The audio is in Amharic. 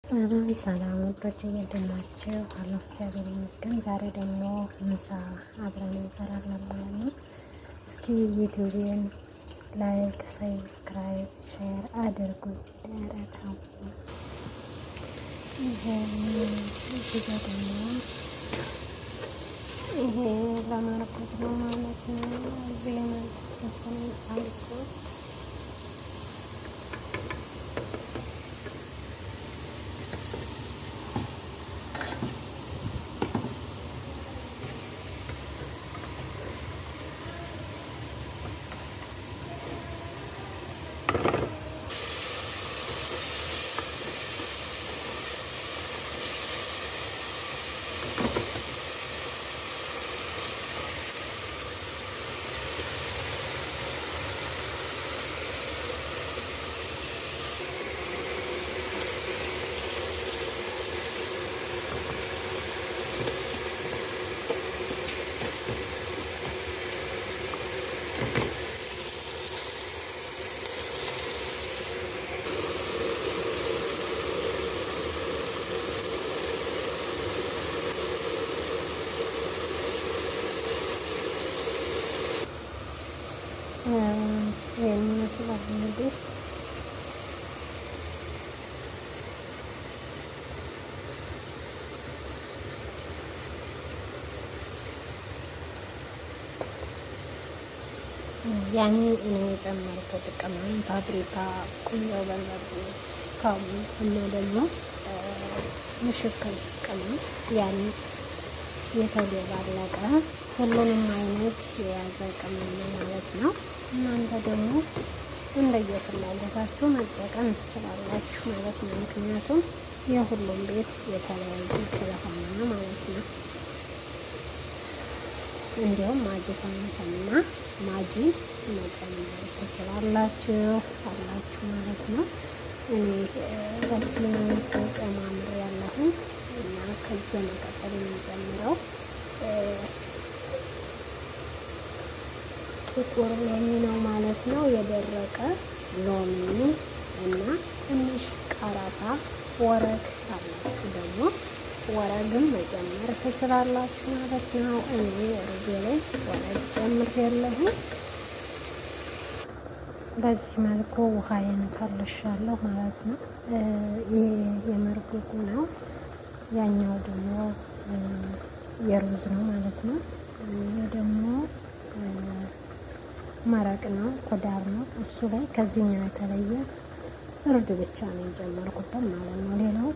ሰላም ሰላም ወዶች እየደናችሁ አላህ እግዚአብሔር ይመስገን። ዛሬ ደግሞ ምሳ አብረን እንሰራለን ማለት ነው። እስኪ ዩቲዩብን ላይክ፣ ሰብስክራይብ፣ ሼር አድርጉ። ደረታው ይሄ ደግሞ ይሄ ለማረበት ነው ማለት ነው። እዚህ ማለት ነው አልኩት ይመስላል እንግዲህ ያኔ እኔ የጨመርኩት ቅመም ፓፕሪካ፣ ቁንዶ በርበሬ፣ ካሙን እና ደግሞ ምሽክል ቅመም ያኔ የተደባለቀ ሁሉንም አይነት የያዘ ቅመም ማለት ነው። እናንተ ደግሞ እንደየፍላጎታችሁ መጠቀም ትችላላችሁ ማለት ነው። ምክንያቱም የሁሉም ቤት የተለያየ ስለሆነ ማለት ነው። እንዲሁም ማጅፋንና ማጂ መጨመር ትችላላችሁ አላችሁ ማለት ነው። እኔ በዚህ መልኩ ጨማምር ያለሁ እና ከዚህ በመቀጠል የሚጨምረው ጥቁር ሎሚ ነው ማለት ነው። የደረቀ ሎሚ እና ትንሽ ቀረፋ ወረግ አላችሁ ደግሞ ወረግም መጨመር ትችላላችሁ ማለት ነው። እኔ ሩዜ ላይ ወረግ ጨምሬያለሁ። በዚህ መልኩ ውሃዬን ከልሻለሁ ማለት ነው። ይሄ የመርጉጉ ነው፣ ያኛው ደግሞ የሩዝ ነው ማለት ነው። ይሄ ደግሞ መረቅ ነው፣ ኮዳር ነው። እሱ ላይ ከዚህኛው የተለየ እርድ ብቻ ነው የጨመርኩበት ማለት ነው። ሌላው